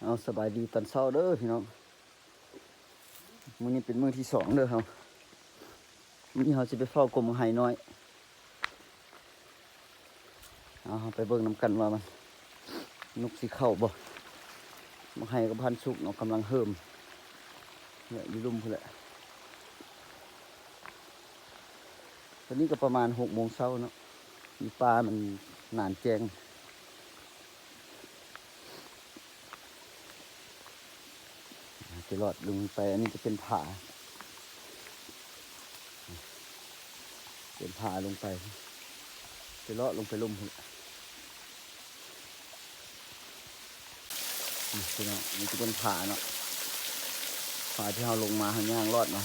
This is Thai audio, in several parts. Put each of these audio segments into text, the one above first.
เอาสบายดีตอนเช้าเด้อพี่น้องมื้อนี้เป็นมื้อที่2เด้อครับมื้อนี้เราจะไปเฝ้ากรมไห้น้อยเอาไปเบิ่งนำกันว่ามันนกสิเข้าบ่มาให้กับพันสุกเนาะกำลังเฮิมเนี่ยอยู่ลุ่มพุ่นแหละตอนนี้ก็ประมาณ6 โมงเช้าเนาะมีปลามันหนานแจ้งจะลอดลงไปอันนี้จะเป็นผาลงไปจะเลาะลงไปลุ่มพุ่นพี่น้องนี่จะเป็นผาเนาะผาที่เราลงมาหางย่างรอดมา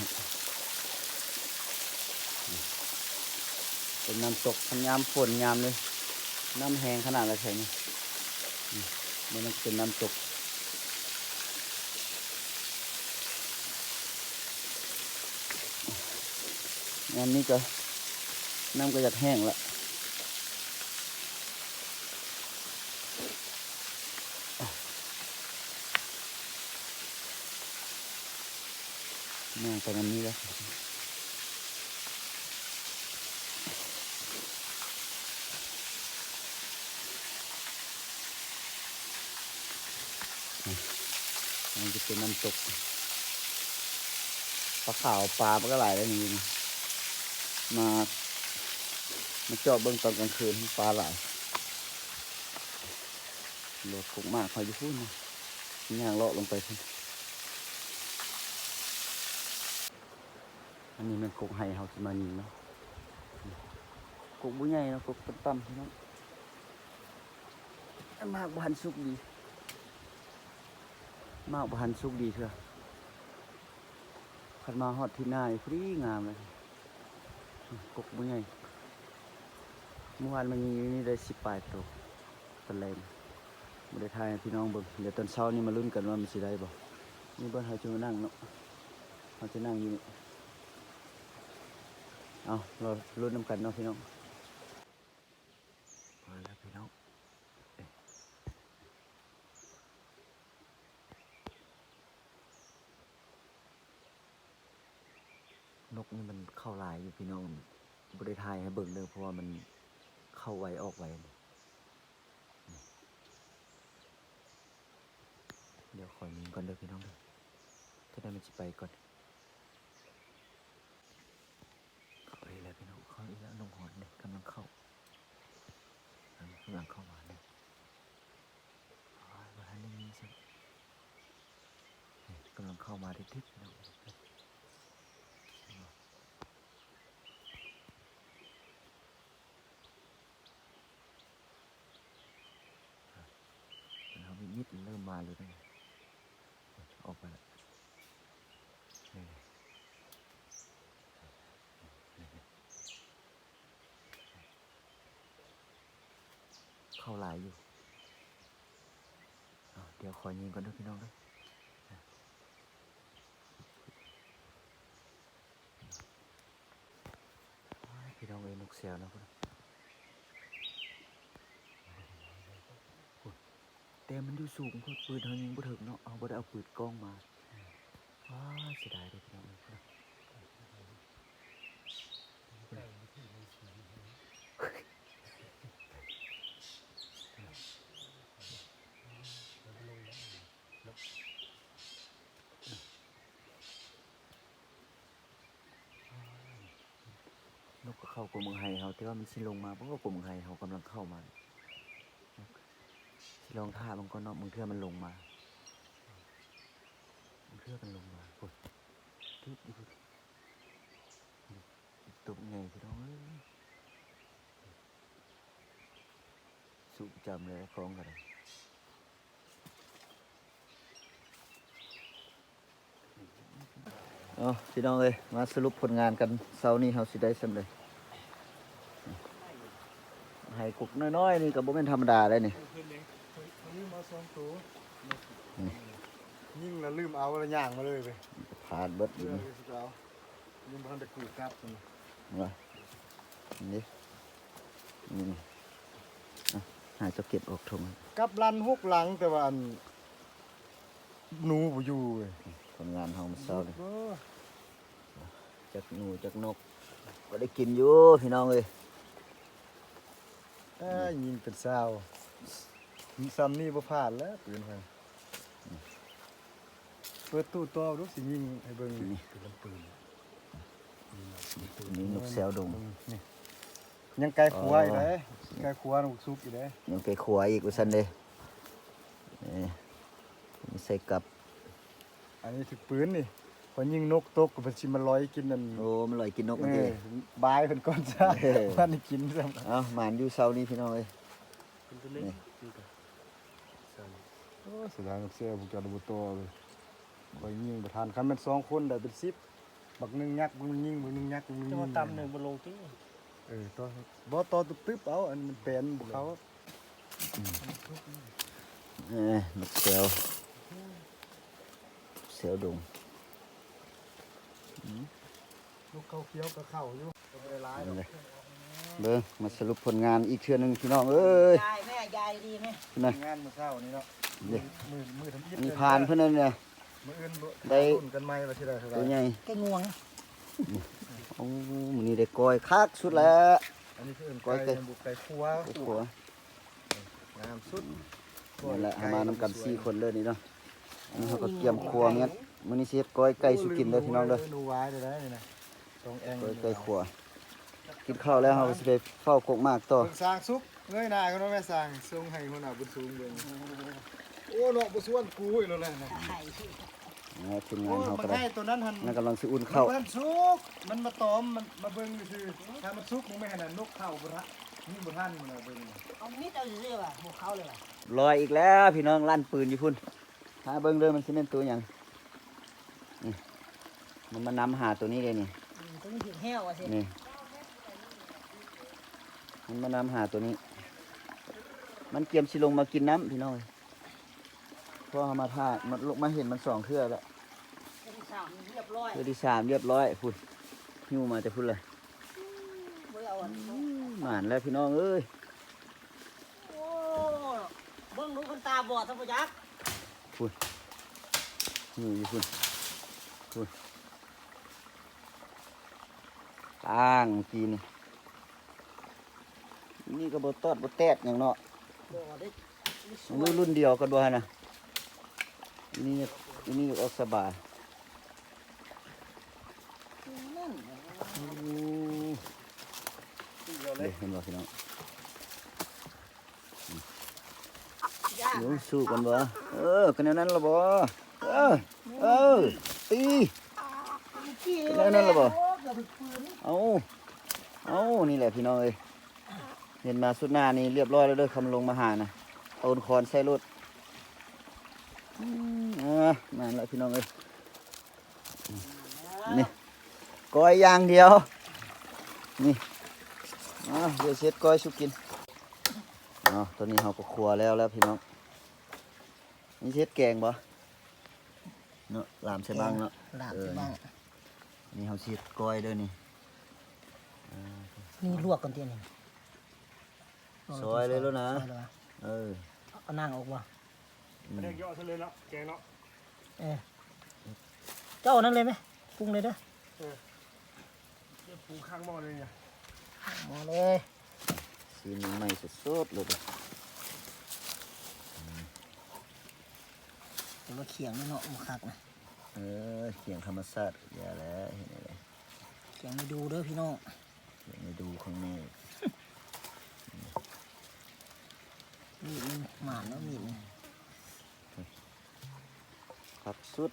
เป็นน้ำตกยามฝนยามเลยน้ำแห้งขนาดอะไรแค่นี้มันเป็นน้ำตกงานนี้ก็น้ำก็อยากแห้งละนั่งไปมันนี้แล้วมันจะเป็นน้ำตกปลาขาวปลามันก็หลายแล้วนี่มาเจาะเบื้องตอนกลางคืนปลาหลายโหลดคงมากคอยจะพูดนะย่างเลาะลงไปสิอันนี้มันกกไห้เขาจะมายิงเนาะกกบุ้ยใหญ่เนาะกกต่ำๆพี่น้องมากบานสุกดีมากบานสุกดีเถอะขันมาฮอดที่หน้าฟรีงามเลยกกบุ้ยใหญ่เมื่อวานมันยิงนี่ได้18 ตัวตะเลนไม่ได้ทายพี่น้องเบิ่งเดี๋ยวตอนเช้านี่มาลุ้นกันว่ามันสิได้บ่นี่เบิ่งเขาจะมานั่งเนาะเขาจะนั่งอยู่นี่เอาเราลุ้นน้ำกันเนาะพี่น้องมาแล้วพี่น้องนกนี่มันเข้าลายอยู่พี่น้องบริทายให้เบิ่งเลยเพราะว่ามันเข้าไวออกไวเดี๋ยวขอยิงก่อนเด้อพี่น้องเด้อจะได้มันจะไปก่อนเข้าอีกแล้วพี่น้องเข้าอีกแล้วนกหอนเนี่ยกำลังเข้ามาเนี่ยมาทันนี้สิกำลังเข้ามาทิศๆพี่น้องเรามีมิดเริ่มมาเลยนะออกไปแล้วเข้าหลายอยู่เดี๋ยวขอยิงก่อนด้วยพี่น้องด้วยพี่น้องนกเสียวนะพุ่นแต่มันอยู่สูงพุ่นปืนเขายิงบ่ถึงเนาะเอาบ่ได้เอาปืนกล้องมาเสียดายเลยพี่น้องนกก็เข้ากรมไฮเขาแต่ว่ามันสิลงมาเพราะว่ากรมไฮเขากำลังเข้ามาสิลองท่าบางก็เนาะบางเทื่อมันลงมาปุ๊บทุบอยู่ตุบไงพี่น้องสุกจำเลยคล้องกันเลยพี่น้องเลยมาสรุปผลงานกันเช้านี้เราสิได้สำเร็จให้กุกน้อยๆนี่ก็บ่แม่นธรรมดาเลยนี่มา2 ตัวยิ่งแล้วลืมเอาแล้วย่างมาเลยไปผ่านเบิดอยู่นี่ยิ่งพันตะกูครับว่านี่หาจะเก็บออกทงกับลัน6 หลังแต่ว่า หนูบ่อยู่เว้ย ผลงานเฮามื้อเช้านี่ โอ้ จักหนูจักนกก็ได้กินอยู่พี่น้องเอ้ย ยิงเป็นซาวมีซ้ำนี่บ่พลาดแล้วปืนเพิ่นเปิดตู้ต่อดูสิยิงให้เบิ่งเป็นลำปืน นี่นกแซวดง นี่ยังไกลขัวอยู่เด้ไกลขัวนกซุกอยู่เด้ ยังไปขัวอีกว่าซั่นเด้นี่มีใส่กับ อันนี้ถึกปืนนี่พอยิงนกตกก็เพิ่นสิมาลอยกินนั่น โอ้มันลอยกินนกมัน เอ เด้ อบายเพิ่นก่อนซะ เออ มันได้กินซ้ำ เอ้าหมานอยู่เช้านี้พี่น้องเอ้ย นี่ โอ้เสียดายนกเสียพวกเจ้าบ่โตเลยข่อยยิงบ่ทันคันแม่น2คนได้เป็น10บักหนึงยักษ์บักหนึงยิงบักหนึงยักษ์บักหนึงยิ จะ ง มาตำหนึ่งบนลงที่ ต่อบ่ต่อตึ๊บๆเอาอันมันแปลนบ่เขา นกแซวแซวดง ลูกเขาเขียวกับเข้าอยู่บ่ได้หลายดอก เบิ่งมาสรุปผลงานอีกเทื่อหนึงพี่น้องเอ้ย ยายแม่ยายดีไหม นะ งานมื้อเช้านี่เนาะ เด้ มือทำอิฐ อันนี้ผ่านเพิ่นนั่นเนี่ย มื้ออื่นบ่ ได้ รุ่นกันใหม่ว่าสิได้เท่าไห ตัว ร่ ใหญ่ แกงวง โอ้มื้อนี้ได้ก้อยคักสุดแล้ว อันนี้คือ ก้อยไก่ บุกไก่ครัว โอ้โห งามสุด นี่แหละเอามานำกัน4คนเลยนี่เนาะอันนี้เขาก็เตรียมครัวเงี้ยมื้อนี้สิเฮ็ดก้อยไก่สุกินเด้อพี่น้องเด้อ ดูไว้ได้ได้นี่นะตรงแอง ก้อยไก่ครัวกินข้าวแล้วเฮาก็สิได้เฝ้ากกมากต่อ เพิ่นสร้างซุกเงยหน้าเขาเนาะแม่สร้างทรงให้คนน่ะบุญสูงเบิ่งโอ้เนาะบ่ส่วนกูอีกแล้วแหละนะ ไข่ ทีม โอ้ งานเฮา มั ก็ น ได้ ให้ตัวนั้นหั่น นั่นกำลังสิอุ่น มัน ข้าว มันสุกมันมาตอมมันมาเบิ่งซื่อถ้ามันสุกมึงไม่ให้น่ะนกเข้าบ่ทันนี่บ่ทันมันน่ะเบิ่ง เอามิดเอาเสื้อว่ะหมวกเขาเลยว่ะ ลอยอีกแล้วพี่น้องลั่นปืนอยู่พุ่นหาเบิ่งเด้อมันสิเป็นตัวหยังนี่มันมานำหาตัวนี้เลยนี่ ต้องถึงแห้วอ่ะสิ นี่มันมานำหาตัวนี้ มันเกียมสิลงมากินน้ำพี่น้องเอ้ยเพราะเขามาท่ามันลงมาเห็นมันสองเทื่อแล้ว เป็นสามเรียบร้อย เทื่อที่สามเรียบร้อยพุ่นหิ้วมาแต่พุ่นเลย เมื่อเอาอัน หมานแล้วพี่น้องเอ้ย โอ้เบิ้งดูคนตาบอดทั้งพยัก หิ้วอยู่พุ่นตั้งกีนี่นี่ก็บ่ตอดบ่แตดอย่างเนาะ บอดได้สว มือย รุ่นเดียวกันด้วยนะนี่ออกสบาย นั่น เด็กเห็นบ่พี่น้อง ยาก เดี๋ยวสู้กันบ่กันแนวนั้นละบ่ตีเอานี่แหละพี่น้องเอ้ยเห็นมาสุดหน้านี่เรียบร้อยแล้วเด้อคำลงมาหานะเอาคอนใส่รถมาแล้วพี่น้องเอ้ยนี่ก้อยอย่างเดียวนี่เดี๋ยวเช็ดก้อยสุกินตอนนี้เราก็ครัวแล้วพี่น้องนี่เช็ดแกงบ่เนาะลามใส่บ้างเนาะ หลามใช่บ้าง นี่เขาเช็ดก้อยเด้อนี่ นี่ลวกกันเตี้ยนี่ ซอยเลยแล้วนะ ซอยเลยวะ เอานั่งออกว่ะ ไม่ได้ย่อซะเลยเนาะแกงเนาะ เจ้านั่นเลยไหมปรุงเลยเด้อ เดี๋ยวปูข้างหม้อเลยเนี่ย มาเลย ซีนใหม่สดๆเลย เดี๋ยวมาเขียงนี่เนาะมาคักนะ เขียงธรรมชาติอย่าแล้วเห็นไหม เขียงให้ดูเด้อพี่น้อง เขียงไปดูข้างใน มีดมันหมานแล้วมีดมัน ผักสุด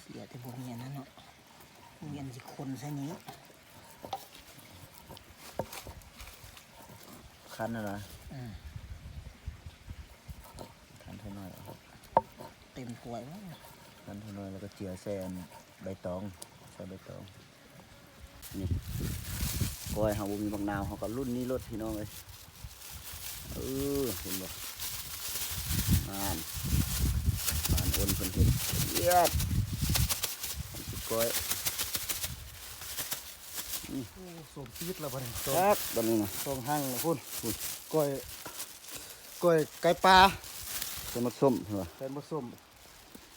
เสียแต่พวกเมียนั่นเนาะพวกเมียนสิคนใช่นี้ คั้นนะนะ อืม คั้นเท่าน้อยครับ เต็มถ้วยวะ คั้นเท่าน้อยแล้วก็เจียวแซมใบตองใส่ใบตองนี่ก้อยเขาบ่มีบางนาวเขาก็รุ่นนี้รถพี่น้องเลยเห็นบ่อ่านอ้นเพิ่นเห็นเยียดสิก้อย โอ้สมซีดแล้วบัดนี้ ครับบัดนี้นะ ต้องหั่งแล้วพุ่นก้อยไก่ปลา จะมาส้มเหรอ ใส่ผสม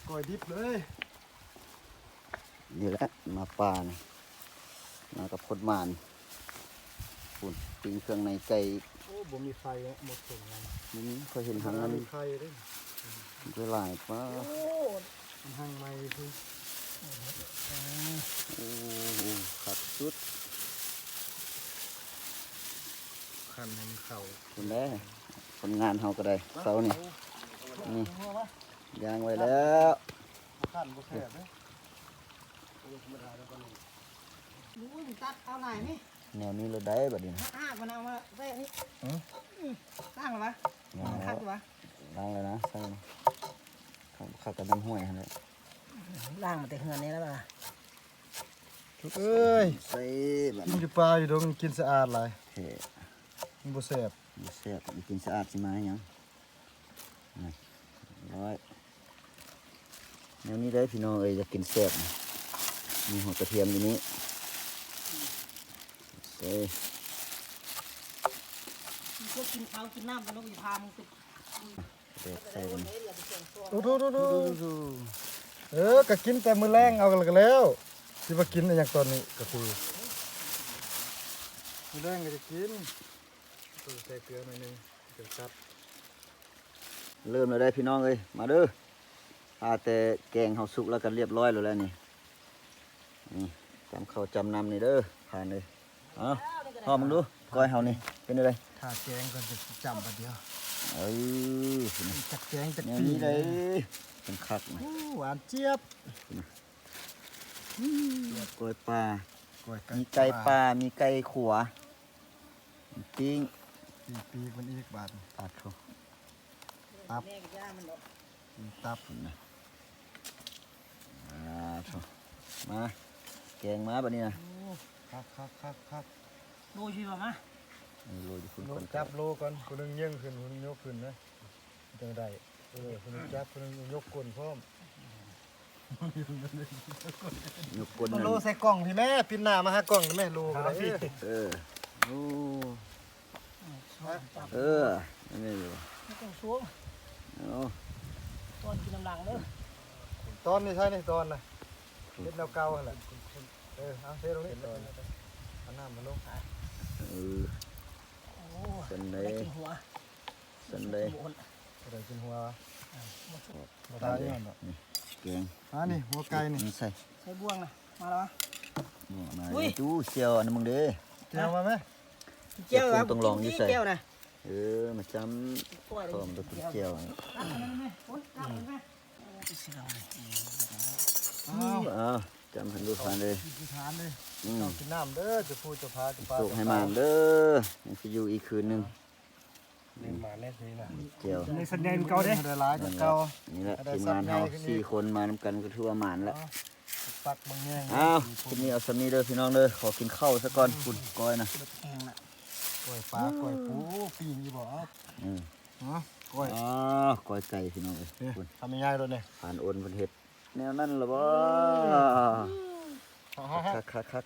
ก้อยดิบเลย นี่แหละมาปลานี่มากับพดมานปุ่นปิ้งเครื่องในไก่ โอ้บ่มีไฟนะหมดส่งแล้ว นี่เคยเห็นหางอัน มี นี้ ไฟเด้ ก็หลายปลา มันหั่งใหม่คือ โอ้ขัดสุด คั่นให้มันเข้า คุณได้คนงานเฮาก็ได้เสานี่นี่ย่างไว้แล้ว บ่คั่นบ่แซ่บเด้ รู้มึงตัดเอาไหนนี่ แนวนี้เราได้บัดนี้นะ มันเอามาใส่นี่ตั้งหรอวะ ย่าง คั แล้ ด ว วะ ล้างเลยนะใส่นะขัดกับน้ำห้วยอะไร ล่างมาแต่เฮือนนี้แล้วป่ะ เอ้ย ใส่แบบ มันจะปลาอยู่ดงกินสะอาดหลาย เท่ มันบ่แซ่บ บ่แซ่บมันกินสะอาดใช่ไหมยังนี่ร้อยแนวนี้ได้พี่น้องเอ้ยจะกินแซ่บนะมีหัวกระเทียมอยู่นี้ใส่ ก็กินข้าวกินน้ำกันแล้วมีพามึงติด เด็ดใส่กัน ดูก็กินแต่มื้อแรงเอากันแล้วสิว่ากินอย่างตอนนี้ก็คือมื้อแรงก็จะกินตัวใส่เกลือหน่อยนึงเดี๋ยวจัด เริ่มแล้วได้พี่น้องเอ้ยมาเด้อแต่แกงเฮาสุกแล้วกันเรียบร้อยแล้วนี่นี่จำข้าวจำนำนี่เด้อผ่านเลยเอาพ่อมึงดูก้อยเฮานี่เป็นอะไร ถ้าแกงก็จะจำบัดเดียว เอ้ย จักแกงจัก แนว ปี นี้เลยเป็นคักนะ โอ้หวานเจี๊ยบ กล้วยปลา ก้อย มีไก่ปลา มีไก่ขัวมีปิ้ง ปีกมันอีกบาท ตัดเขา ตับ แม่กับย่ามันหรอก ตับ นะเขามาแกงมาแบบนี้นะ คัก ดูชีวะมะ นี่โรยที่คุณ โล คน จับโลก่อนคนหนึงเยี่ยงขึ้นคนหนึงยกขึ้นนะจังได้คนหนึงจับคนหนึงยกก้นพร้อม ยกกล มัน นั่น โลใส่กล่องพี่แม่ปินหน้ามาหากล่องนี่แม่โลก็ได้ โอ้นี่อยู่ ไม่ต้องสูง เอา ตอนกินน้ำลังเด้อ ตอนนี้ใช่นี่ตอนน่ะเล็ดแนวเก่าหั่นแหละเอาเทลงนี่ตอนเอาน้ำมาลง เออ โอ้ สันเล ได้ ย กินหัว สันเลย เดี๋ยวกินหัววะ ตาเลยนี่แกง นี่หัวไก่นี่ ใส่ ใส่บ่วงนะมาแล้ววะ มา อุ้ย จู้เชียวนะมึงเด้ เจียวมาไหม เจียวครับ ต้องลองอยู่ใส่ เจียวนะ มาจ ปล่อย ำ เล พร้อม ย ตัวกินเจียว ตัดมันได้ไหมโอ๊ยตัดมันได้ไหมเสียวเลย อ้าวจำพันดูผ่านเลย กินทานเลย Ừ. กินน้ำเด้อจะพูดจะพาจะปลา สุกให้มันเด้อยังสิอยู่อีกคืนหนึง มาแน่ทีน่ะ เจียว ในแสดงเก่าเด้ได้หลายจากเก่า นี่แหละทีมงานเรา4 คนมานำกันก็ถือว่าหมานแล้ว ปักบางแง่ง อ้าวคลิปนี้เอาสำนี้เด้อพี่น้องเด้อขอกินข้าวซะก่อนฝุ่นก้อยนะ แห้งละ กล้วยปลากล้วยปูปีนอยู่บ่ อืม ฮะกล้วย อ้าวก้อยไก่พี่น้องเอ้ยฝุ่น ทำง่ายๆเลยเนี่ย ผ่านโอนเพิ่นเฮ็ดแนวนั้นล่ะบ่คัก